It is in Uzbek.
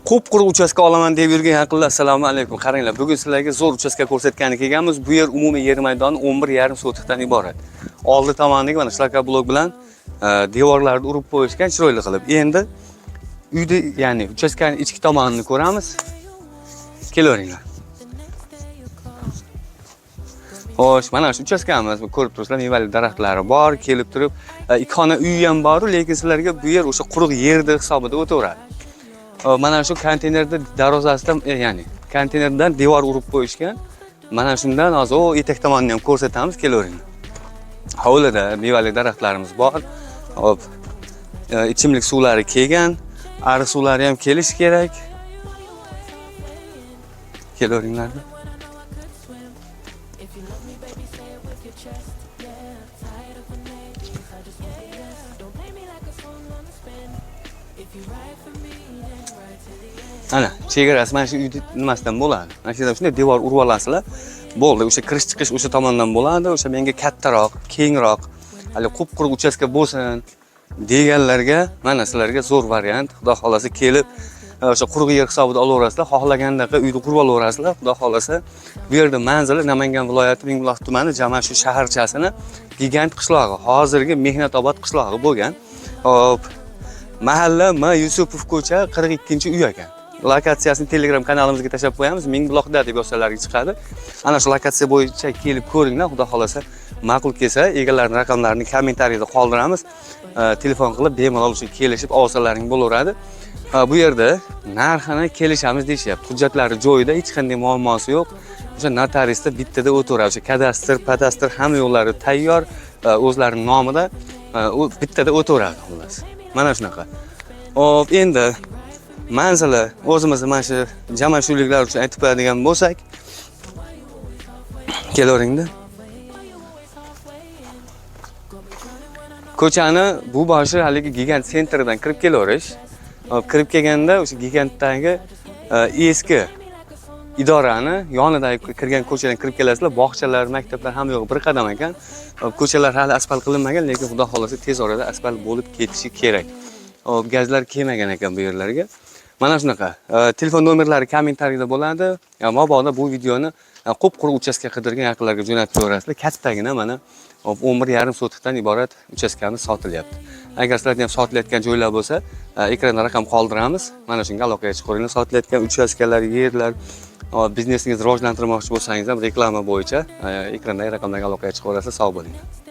Quruq uchastka olaman deb yurgan yaqinlar, assalomu alaykum. Qaranglar, bugun sizlarga zo'r uchastka ko'rsatgani kelganmiz. Bu yer umumiy yer maydoni 11,5 sotikdan iborat. Oldi tomoniga mana shunaqa blok bilan devorlarni urib qo'yishgan chiroyli qilib. Endi uyda, ya'ni uchastkaning ichki tomonini ko'ramiz. Kelaveringlar. Xo'sh, mana shu uchastkamiz, ko'rib turibsizlar, mevali daraxtlari bor, kelib turib, ikkona uy ham bor, lekin sizlarga bu yer o'sha quruq yerda hisobida o'taveradi. Mana shu konteynerda darvozasidan, ya'ni konteynerdan devor urib qo'yishgan. Mana shundan hozir o etak tomonini ham ko'rsatamiz, kelaveringlar. Hovlida mevali daraxtlarimiz bor. Hop. Ichimlik suvlari kelgan, ariq suvlari ham kelish kerak. Kelaveringlar. Ana, chegarasi mana shu uyda nimasidan bo'ladi. Mana shu yerdan shunday devor urib olasizlar. Bo'ldi, o'sha kirish chiqish o'sha tomondan bo'ladi. O'sha menga kattaroq, kengroq, hali quruq uchastka bo'lsin deganlarga mana sizlarga zo'r variant. Xudo xolasa kelib, o'sha quruq yer hisobida olaverasizlar. Xohlagandaqa uyni qurib olaverasizlar. Xudo xolasa bu yerda manzili Namangan viloyati Mingbuloq tumani Jamashu shaharchasini gigant qishlog'i, hozirgi Mehnatobod qishlog'i bo'lgan. Hop. Mahalla M. Yusupov ko'cha 42-uy ekan. Lokatsiyasini Telegram kanalimizga tashlab qo'yamiz. Mingbuloqda deb yozsalaringiz chiqadi. Ana shu lokatsiya bo'yicha kelib ko'ringlar. Xudo xolasa ma'qul kelsa, egalarining raqamlarini kommentariyada qoldiramiz. Telefon qilib bemalol shu kelishib olsalaring bo'laveradi. Bu yerda narxini kelishamiz deyishyapti. Hujjatlari joyida, hech qanday muammosi yo'q. O'sha notariusda bittada o'tiradi. O'sha kadastr hamma yo'llari tayyor, o'zlarining nomida u bittada o'tiradi xullas. Mana shunaqa. Hop, endi manzili o'zimizni mana shu jamashuliklar uchun aytib qo'yadigan bo'lsak, kelaveringda. Ko'chani bu boshi haligi gigant sentridan kirib kelaverish. Kirib kelganda o'sha gigantdagi eski idorani yonidagi kirgan ko'chadan kirib kelasizlar. Bog'chalar, maktablar hamma yo'q bir qadam ekan. Ko'chalar hali asfalt qilinmagan, lekin xudo xolasa tez orada asfalt bo'lib ketishi kerak. Gazlar kelmagan ekan bu yerlarga. Mana shunaqa. Telefon nomerlari kommentariyada bo'ladi. Mabodo bu videoni quruq uchastka qidirgan yaqinlarga jo'natib berasizlar. Kattagina mana 11,5 sotikdan iborat uchastkamiz sotilyapti. Agar sizlarda ham sotilayotgan joylar bo'lsa, ekranda raqam qoldiramiz. Mana shunga aloqaga chiqaveringlar. Sotilayotgan uchastkalar, yerlar, biznesingizni rivojlantirmoqchi bo'lsangiz ham reklama bo'yicha ekrandagi raqamlarga aloqaga chiqaverasiz. Sog' bo'linglar.